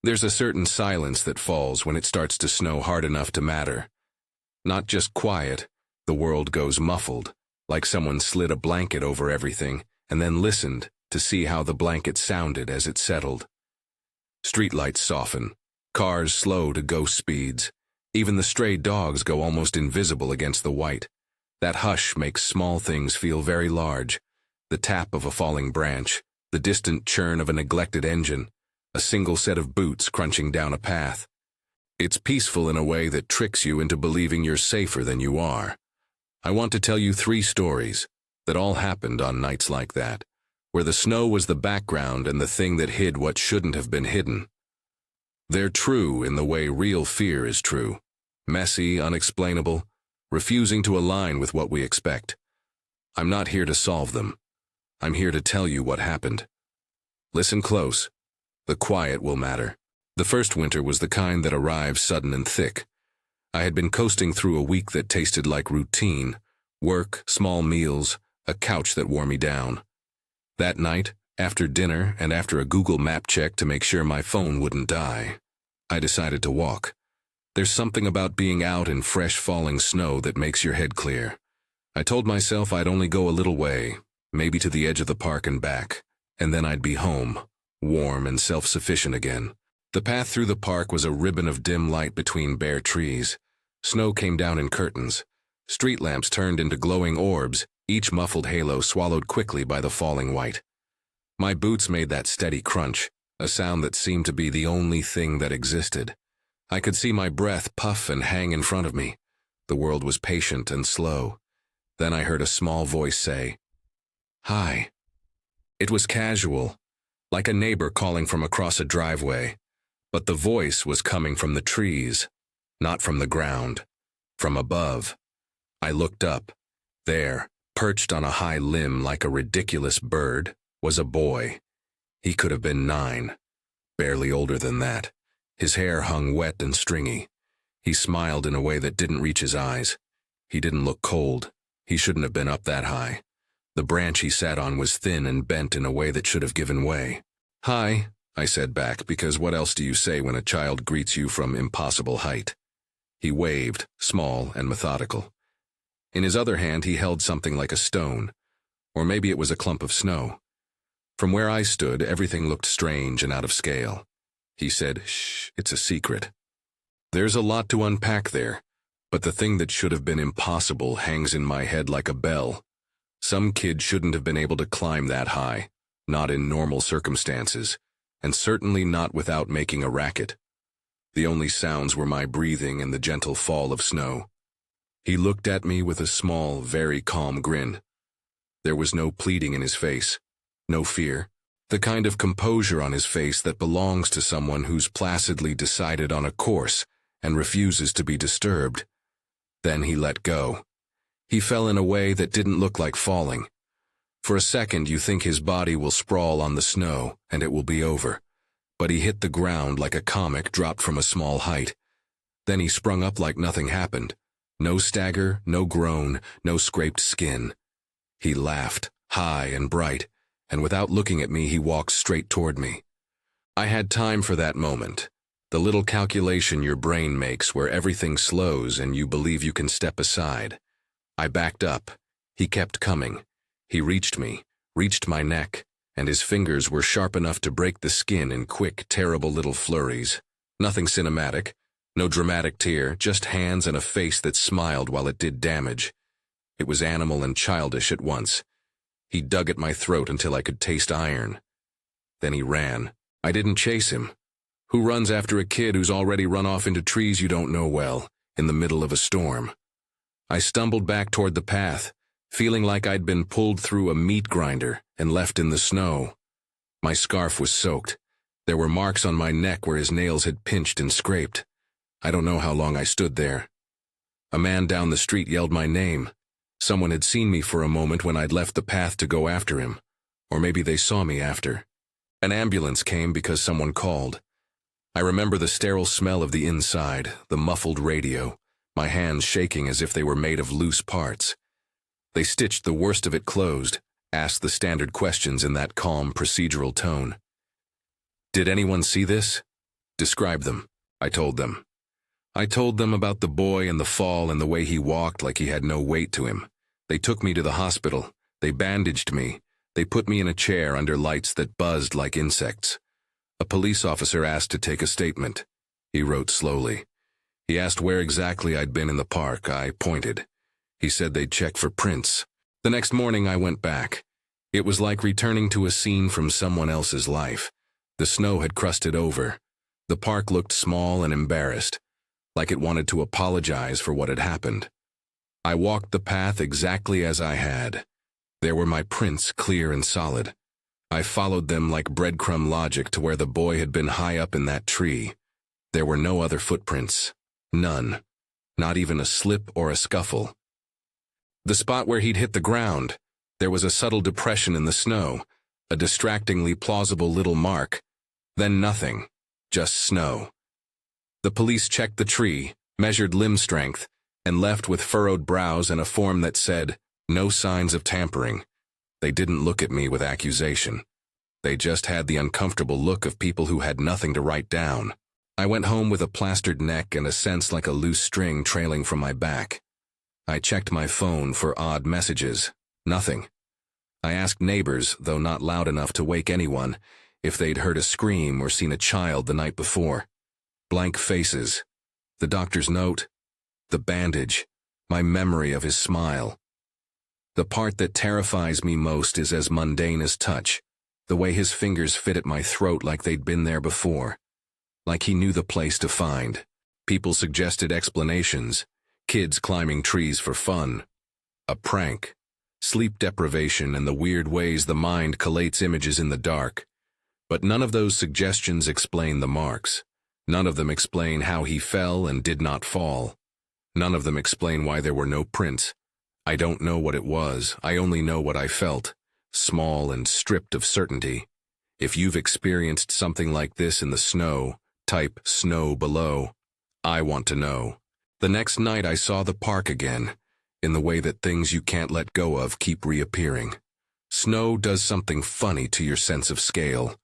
There's a certain silence that falls when it starts to snow hard enough to matter. Not just quiet, the world goes muffled, like someone slid a blanket over everything and then listened to see how the blanket sounded as it settled. Streetlights soften, cars slow to ghost speeds. Even the stray dogs go almost invisible against the white. That hush makes small things feel very large. The tap of a falling branch, the distant churn of a neglected engine, a single set of boots crunching down a path. It's peaceful in a way that tricks you into believing you're safer than you are. I want to tell you 3 stories that all happened on nights like that, where the snow was the background and the thing that hid what shouldn't have been hidden. They're true in the way real fear is true. Messy, unexplainable, refusing to align with what we expect. I'm not here to solve them. I'm here to tell you what happened. Listen close. The quiet will matter. The first winter was the kind that arrives sudden and thick. I had been coasting through a week that tasted like routine, work, small meals, a couch that wore me down. That night, after dinner and after a Google map check to make sure my phone wouldn't die, I decided to walk. There's something about being out in fresh falling snow that makes your head clear. I told myself I'd only go a little way, maybe to the edge of the park and back, and then I'd be home, warm and self-sufficient again. The path through the park was a ribbon of dim light between bare trees. Snow came down in curtains. Street lamps turned into glowing orbs, each muffled halo swallowed quickly by the falling white. My boots made that steady crunch, a sound that seemed to be the only thing that existed. I could see my breath puff and hang in front of me. The world was patient and slow. Then I heard a small voice say, "Hi." It was casual, like a neighbor calling from across a driveway. But the voice was coming from the trees, not from the ground, from above. I looked up. There, perched on a high limb like a ridiculous bird, was a boy. He could have been 9, barely older than that. His hair hung wet and stringy. He smiled in a way that didn't reach his eyes. He didn't look cold. He shouldn't have been up that high. The branch he sat on was thin and bent in a way that should have given way. "Hi," I said back, because what else do you say when a child greets you from impossible height? He waved, small and methodical. In his other hand he held something like a stone, or maybe it was a clump of snow. From where I stood, everything looked strange and out of scale. He said, "Shh, it's a secret." There's a lot to unpack there, but the thing that should have been impossible hangs in my head like a bell. Some kid shouldn't have been able to climb that high, not in normal circumstances, and certainly not without making a racket. The only sounds were my breathing and the gentle fall of snow. He looked at me with a small, very calm grin. There was no pleading in his face, no fear, the kind of composure on his face that belongs to someone who's placidly decided on a course and refuses to be disturbed. Then he let go. He fell in a way that didn't look like falling. For a second you think his body will sprawl on the snow and it will be over. But he hit the ground like a comic dropped from a small height. Then he sprung up like nothing happened. No stagger, no groan, no scraped skin. He laughed, high and bright, and without looking at me he walked straight toward me. I had time for that moment. The little calculation your brain makes where everything slows and you believe you can step aside. I backed up. He kept coming. He reached me, reached my neck, and his fingers were sharp enough to break the skin in quick, terrible little flurries. Nothing cinematic, no dramatic tear, just hands and a face that smiled while it did damage. It was animal and childish at once. He dug at my throat until I could taste iron. Then he ran. I didn't chase him. Who runs after a kid who's already run off into trees you don't know well, in the middle of a storm? I stumbled back toward the path, feeling like I'd been pulled through a meat grinder and left in the snow. My scarf was soaked. There were marks on my neck where his nails had pinched and scraped. I don't know how long I stood there. A man down the street yelled my name. Someone had seen me for a moment when I'd left the path to go after him. Or maybe they saw me after. An ambulance came because someone called. I remember the sterile smell of the inside, the muffled radio, my hands shaking as if they were made of loose parts. They stitched the worst of it closed, asked the standard questions in that calm, procedural tone. Did anyone see this? Describe them, I told them. I told them about the boy and the fall and the way he walked like he had no weight to him. They took me to the hospital. They bandaged me. They put me in a chair under lights that buzzed like insects. A police officer asked to take a statement. He wrote slowly. He asked where exactly I'd been in the park. I pointed. He said they'd check for prints. The next morning I went back. It was like returning to a scene from someone else's life. The snow had crusted over. The park looked small and embarrassed, like it wanted to apologize for what had happened. I walked the path exactly as I had. There were my prints, clear and solid. I followed them like breadcrumb logic to where the boy had been high up in that tree. There were no other footprints. None. Not even a slip or a scuffle. The spot where he'd hit the ground, there was a subtle depression in the snow, a distractingly plausible little mark. Then nothing. Just snow. The police checked the tree, measured limb strength, and left with furrowed brows and a form that said, no signs of tampering. They didn't look at me with accusation. They just had the uncomfortable look of people who had nothing to write down. I went home with a plastered neck and a sense like a loose string trailing from my back. I checked my phone for odd messages. Nothing. I asked neighbors, though not loud enough to wake anyone, if they'd heard a scream or seen a child the night before. Blank faces. The doctor's note. The bandage. My memory of his smile. The part that terrifies me most is as mundane as touch. The way his fingers fit at my throat like they'd been there before. Like he knew the place to find. People suggested explanations. Kids climbing trees for fun. A prank. Sleep deprivation and the weird ways the mind collates images in the dark. But none of those suggestions explain the marks. None of them explain how he fell and did not fall. None of them explain why there were no prints. I don't know what it was, I only know what I felt. Small and stripped of certainty. If you've experienced something like this in the snow, type snow below. I want to know. The next night I saw the park again, in the way that things you can't let go of keep reappearing. Snow does something funny to your sense of scale.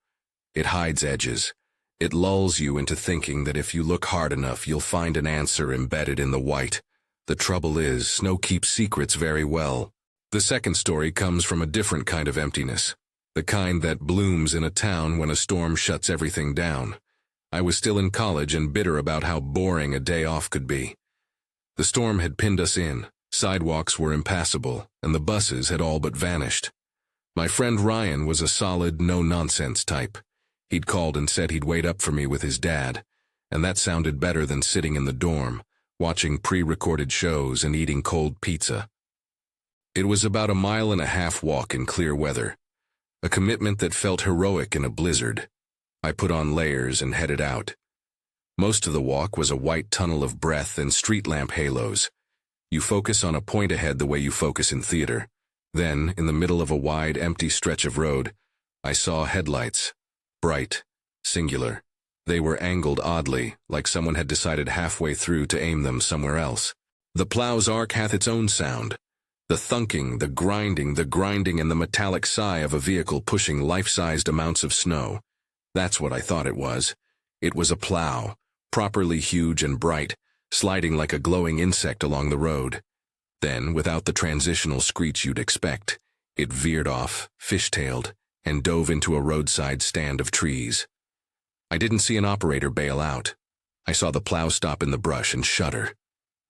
It hides edges. It lulls you into thinking that if you look hard enough, you'll find an answer embedded in the white. The trouble is, snow keeps secrets very well. The second story comes from a different kind of emptiness. The kind that blooms in a town when a storm shuts everything down. I was still in college and bitter about how boring a day off could be. The storm had pinned us in, sidewalks were impassable, and the buses had all but vanished. My friend Ryan was a solid, no-nonsense type. He'd called and said he'd wait up for me with his dad, and that sounded better than sitting in the dorm, watching pre-recorded shows and eating cold pizza. It was about a 1.5-mile walk in clear weather, a commitment that felt heroic in a blizzard. I put on layers and headed out. Most of the walk was a white tunnel of breath and street lamp halos. You focus on a point ahead the way you focus in theater. Then, in the middle of a wide, empty stretch of road, I saw headlights. Bright. Singular. They were angled oddly, like someone had decided halfway through to aim them somewhere else. The plow's arc hath its own sound. The thunking, the grinding, and the metallic sigh of a vehicle pushing life-sized amounts of snow. That's what I thought it was. It was a plow, properly huge and bright, sliding like a glowing insect along the road. Then, without the transitional screech you'd expect, it veered off, fishtailed, and dove into a roadside stand of trees. I didn't see an operator bail out. I saw the plow stop in the brush and shudder.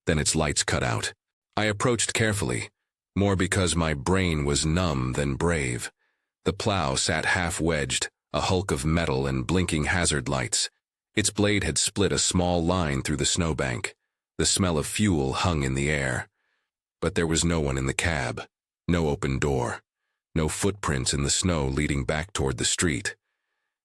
Then its lights cut out. I approached carefully, more because my brain was numb than brave. The plow sat half-wedged, a hulk of metal and blinking hazard lights. Its blade had split a small line through the snowbank. The smell of fuel hung in the air. But there was no one in the cab, no open door. No footprints in the snow leading back toward the street.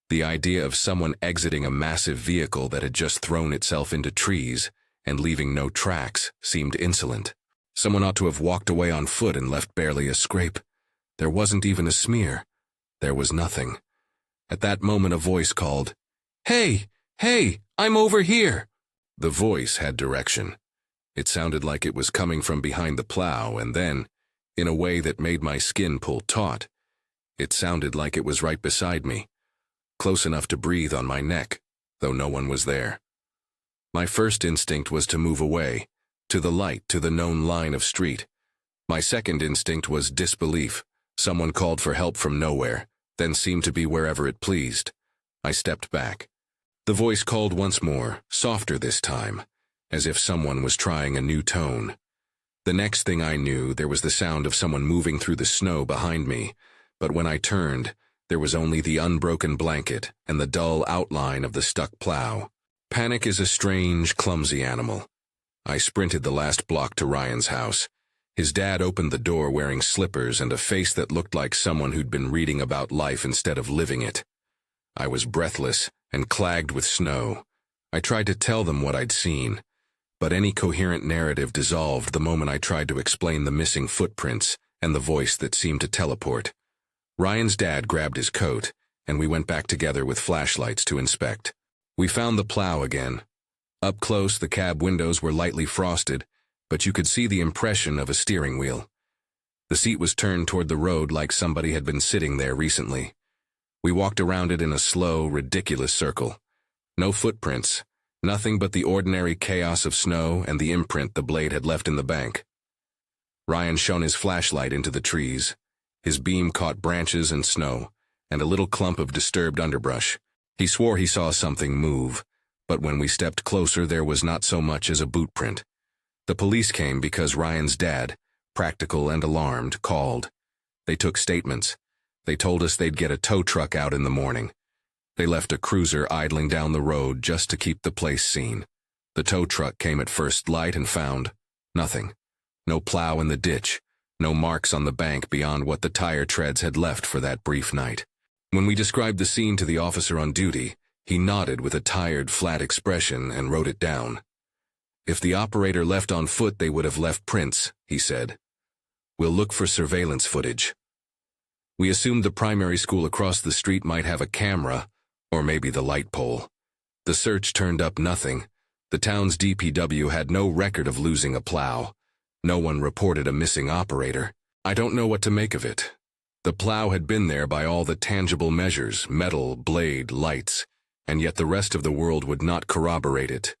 The idea of someone exiting a massive vehicle that had just thrown itself into trees and leaving no tracks seemed insolent. Someone ought to have walked away on foot and left barely a scrape. There wasn't even a smear. There was nothing. At that moment a voice called, "Hey, hey, I'm over here." The voice had direction. It sounded like it was coming from behind the plow, and then, in a way that made my skin pull taut, it sounded like it was right beside me, close enough to breathe on my neck. though no one was there. My first instinct was to move away, to the light, to the known line of street. My second instinct was disbelief. Someone called for help from nowhere, then seemed to be wherever it pleased. I stepped back. The voice called once more, softer this time, as if someone was trying a new tone. The next thing I knew, there was the sound of someone moving through the snow behind me, but when I turned, there was only the unbroken blanket and the dull outline of the stuck plow. Panic is a strange, clumsy animal. I sprinted the last block to Ryan's house. His dad opened the door wearing slippers and a face that looked like someone who'd been reading about life instead of living it. I was breathless and clagged with snow. I tried to tell them what I'd seen, but any coherent narrative dissolved the moment I tried to explain the missing footprints and the voice that seemed to teleport. Ryan's dad grabbed his coat, and we went back together with flashlights to inspect. We found the plow again. Up close, the cab windows were lightly frosted, but you could see the impression of a steering wheel. The seat was turned toward the road like somebody had been sitting there recently. We walked around it in a slow, ridiculous circle. No footprints, nothing but the ordinary chaos of snow and the imprint the blade had left in the bank. Ryan shone his flashlight into the trees. His beam caught branches and snow, and a little clump of disturbed underbrush. He swore he saw something move, but when we stepped closer there was not so much as a boot print. The police came because Ryan's dad, practical and alarmed, called. They took statements. They told us they'd get a tow truck out in the morning. They left a cruiser idling down the road just to keep the place seen. The tow truck came at first light and found nothing. No plow in the ditch, no marks on the bank beyond what the tire treads had left for that brief night. When we described the scene to the officer on duty, he nodded with a tired, flat expression and wrote it down. If the operator left on foot, they would have left prints, he said. We'll look for surveillance footage. We assumed the primary school across the street might have a camera, or maybe the light pole. The search turned up nothing. The town's DPW had no record of losing a plow. No one reported a missing operator. I don't know what to make of it. The plow had been there by all the tangible measures, metal, blade, lights, and yet the rest of the world would not corroborate it.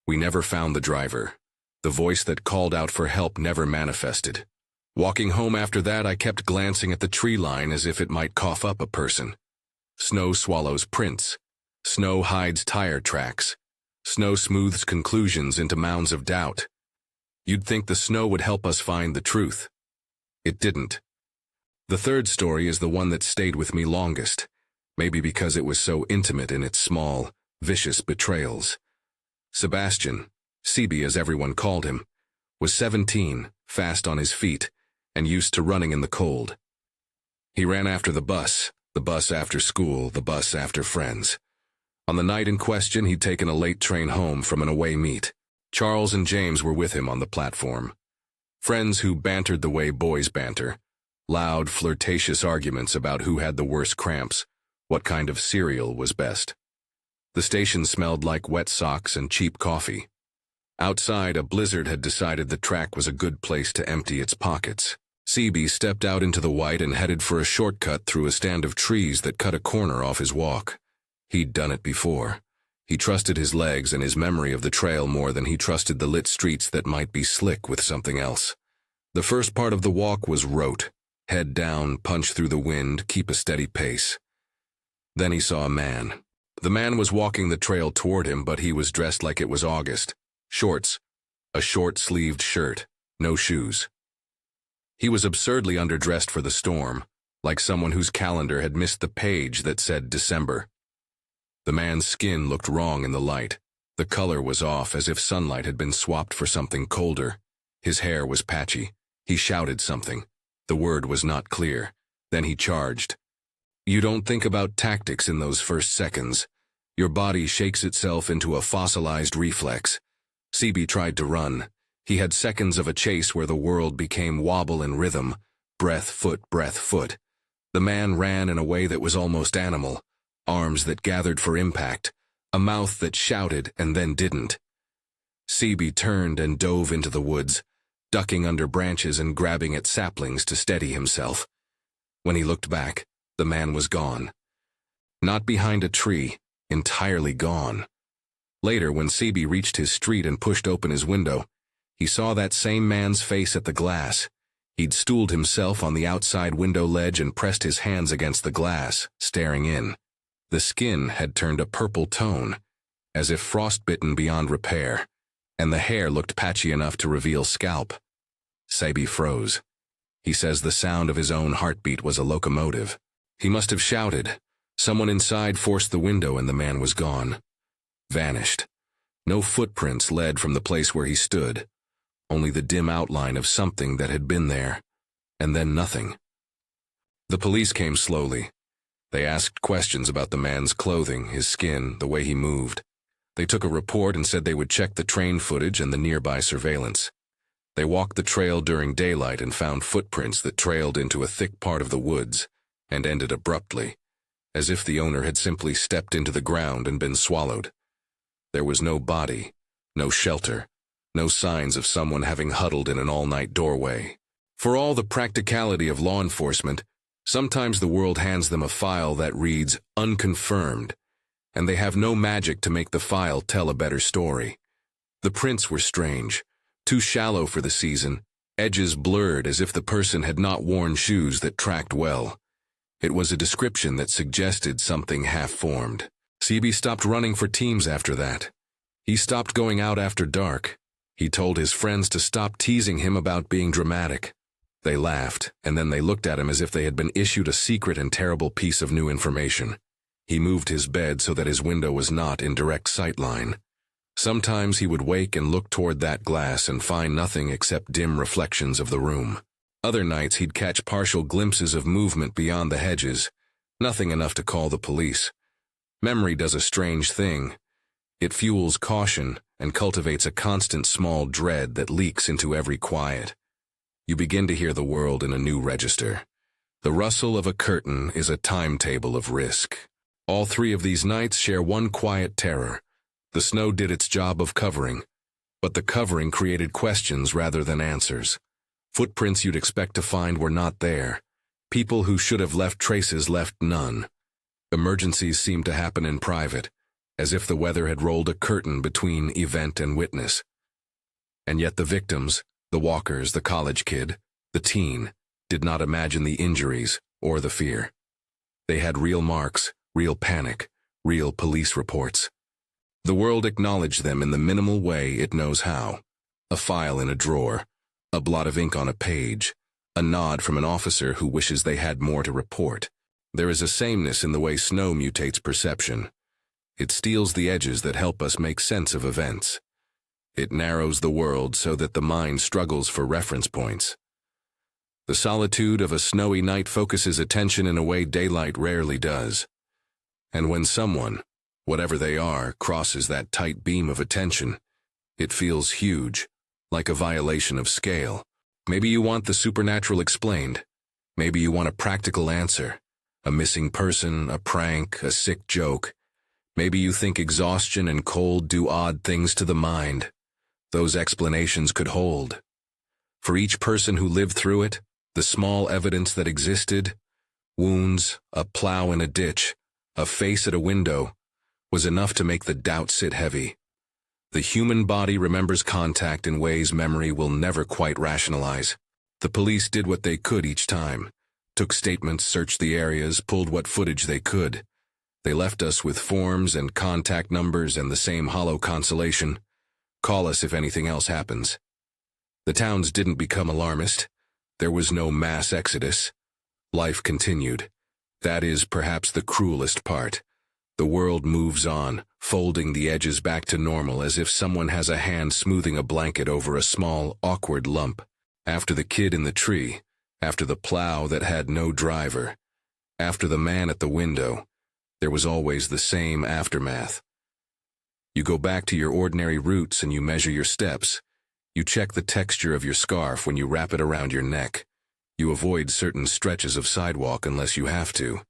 We never found the driver. The voice that called out for help never manifested. Walking home after that, I kept glancing at the tree line as if it might cough up a person. Snow swallows prints. Snow hides tire tracks. Snow smooths conclusions into mounds of doubt. You'd think the snow would help us find the truth. It didn't. The third story is the one that stayed with me longest, maybe because it was so intimate in its small, vicious betrayals. Sebastian, CB as everyone called him, was 17, fast on his feet, and used to running in the cold. He ran after the bus after school, the bus after friends. On the night in question, he'd taken a late train home from an away meet. Charles and James were with him on the platform. Friends who bantered the way boys banter. Loud, flirtatious arguments about who had the worst cramps, what kind of cereal was best. The station smelled like wet socks and cheap coffee. Outside, a blizzard had decided the track was a good place to empty its pockets. CB stepped out into the white and headed for a shortcut through a stand of trees that cut a corner off his walk. He'd done it before. He trusted his legs and his memory of the trail more than he trusted the lit streets that might be slick with something else. The first part of the walk was rote. Head down, punch through the wind, keep a steady pace. Then he saw a man. The man was walking the trail toward him, but he was dressed like it was August. Shorts, a short-sleeved shirt, no shoes. He was absurdly underdressed for the storm, like someone whose calendar had missed the page that said December. The man's skin looked wrong in the light. The color was off, as if sunlight had been swapped for something colder. His hair was patchy. He shouted something. The word was not clear. Then he charged. You don't think about tactics in those first seconds. Your body shakes itself into a fossilized reflex. CB tried to run. He had seconds of a chase where the world became wobble and rhythm, breath, foot, breath, foot. The man ran in a way that was almost animal, arms that gathered for impact, a mouth that shouted and then didn't. CB turned and dove into the woods, ducking under branches and grabbing at saplings to steady himself. When he looked back, the man was gone. Not behind a tree, entirely gone. Later, when Sebi reached his street and pushed open his window, he saw that same man's face at the glass. He'd stooled himself on the outside window ledge and pressed his hands against the glass, staring in. The skin had turned a purple tone, as if frostbitten beyond repair, and the hair looked patchy enough to reveal scalp. Sebi froze. He says the sound of his own heartbeat was a locomotive. He must have shouted. Someone inside forced the window and the man was gone. Vanished. No footprints led from the place where he stood. Only the dim outline of something that had been there, and then nothing. The police came slowly. They asked questions about the man's clothing, his skin, the way he moved. They took a report and said they would check the train footage and the nearby surveillance. They walked the trail during daylight and found footprints that trailed into a thick part of the woods and ended abruptly, as if the owner had simply stepped into the ground and been swallowed. There was no body, no shelter, no signs of someone having huddled in an all-night doorway. For all the practicality of law enforcement, sometimes the world hands them a file that reads unconfirmed, and they have no magic to make the file tell a better story. The prints were strange, too shallow for the season, edges blurred as if the person had not worn shoes that tracked well. It was a description that suggested something half-formed. Sebi stopped running for teams after that. He stopped going out after dark. He told his friends to stop teasing him about being dramatic. They laughed, and then they looked at him as if they had been issued a secret and terrible piece of new information. He moved his bed so that his window was not in direct sightline. Sometimes he would wake and look toward that glass and find nothing except dim reflections of the room. Other nights he'd catch partial glimpses of movement beyond the hedges, nothing enough to call the police. Memory does a strange thing. It fuels caution and cultivates a constant small dread that leaks into every quiet. You begin to hear the world in a new register. The rustle of a curtain is a timetable of risk. All three of these nights share one quiet terror. The snow did its job of covering, but the covering created questions rather than answers. Footprints you'd expect to find were not there. People who should have left traces left none. Emergencies seemed to happen in private, as if the weather had rolled a curtain between event and witness. And yet the victims, the walkers, the college kid, the teen, did not imagine the injuries or the fear. They had real marks, real panic, real police reports. The world acknowledged them in the minimal way it knows how. A file in a drawer, a blot of ink on a page, a nod from an officer who wishes they had more to report. There is a sameness in the way snow mutates perception. It steals the edges that help us make sense of events. It narrows the world so that the mind struggles for reference points. The solitude of a snowy night focuses attention in a way daylight rarely does. And when someone, whatever they are, crosses that tight beam of attention, it feels huge, like a violation of scale. Maybe you want the supernatural explained. Maybe you want a practical answer. A missing person, a prank, a sick joke. Maybe you think exhaustion and cold do odd things to the mind. Those explanations could hold. For each person who lived through it, the small evidence that existed, wounds, a plow in a ditch, a face at a window, was enough to make the doubt sit heavy. The human body remembers contact in ways memory will never quite rationalize. The police did what they could each time, took statements, searched the areas, pulled what footage they could. They left us with forms and contact numbers and the same hollow consolation: call us if anything else happens. The towns didn't become alarmist. There was no mass exodus. Life continued. That is perhaps the cruelest part. The world moves on, folding the edges back to normal as if someone has a hand smoothing a blanket over a small, awkward lump. After the kid in the tree, after the plow that had no driver, after the man at the window, there was always the same aftermath. You go back to your ordinary routes and you measure your steps. You check the texture of your scarf when you wrap it around your neck. You avoid certain stretches of sidewalk unless you have to.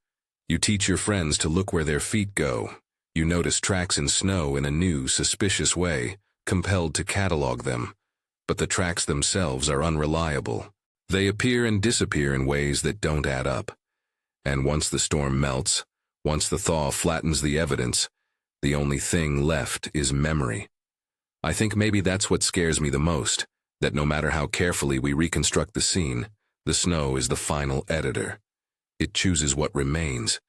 You teach your friends to look where their feet go. You notice tracks in snow in a new, suspicious way, compelled to catalog them. But the tracks themselves are unreliable. They appear and disappear in ways that don't add up. And once the storm melts, once the thaw flattens the evidence, The only thing left is memory. I think maybe that's what scares me the most, that no matter how carefully we reconstruct the scene, the snow is the final editor. It chooses what remains.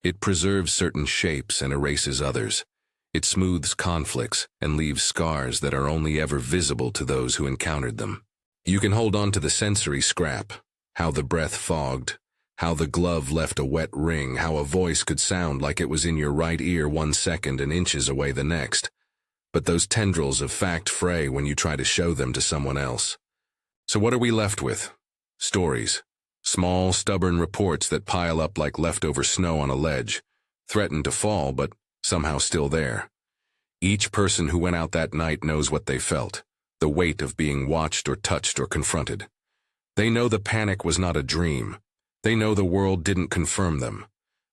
It preserves certain shapes and erases others. It smooths conflicts and leaves scars that are only ever visible to those who encountered them. You can hold on to the sensory scrap, how the breath fogged, how the glove left a wet ring, how a voice could sound like it was in your right ear 1 second and inches away the next. But those tendrils of fact fray when you try to show them to someone else. So what are we left with? Stories. Small, stubborn reports that pile up like leftover snow on a ledge, threaten to fall but somehow still there. Each person who went out that night knows what they felt, the weight of being watched or touched or confronted. They know the panic was not a dream. They know the world didn't confirm them.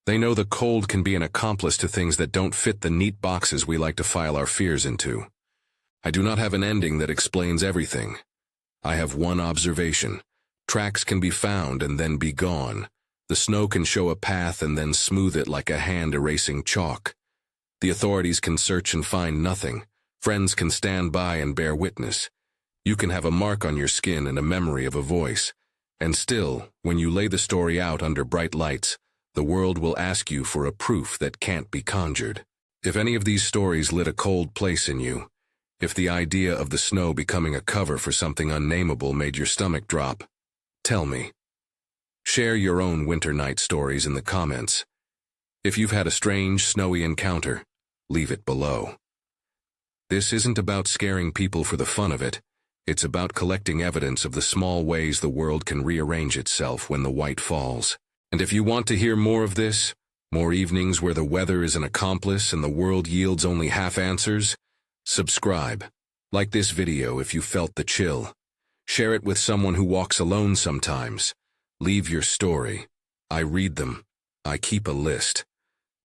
They know the cold can be an accomplice to things that don't fit the neat boxes we like to file our fears into. I do not have an ending that explains everything. I have one observation. Tracks can be found and then be gone. The snow can show a path and then smooth it like a hand erasing chalk. The authorities can search and find nothing. Friends can stand by and bear witness. You can have a mark on your skin and a memory of a voice. And still, when you lay the story out under bright lights, the world will ask you for a proof that can't be conjured. If any of these stories lit a cold place in you, if the idea of the snow becoming a cover for something unnameable made your stomach drop, tell me. Share your own winter night stories in the comments. If you've had a strange, snowy encounter, leave it below. This isn't about scaring people for the fun of it. It's about collecting evidence of the small ways the world can rearrange itself when the white falls. And if you want to hear more of this, more evenings where the weather is an accomplice and the world yields only half answers, subscribe. Like this video if you felt the chill. Share it with someone who walks alone sometimes. Leave your story. I read them. I keep a list.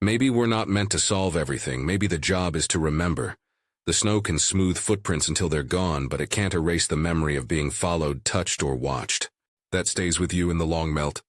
Maybe we're not meant to solve everything. Maybe the job is to remember. The snow can smooth footprints until they're gone, but it can't erase the memory of being followed, touched, or watched. That stays with you in the long melt.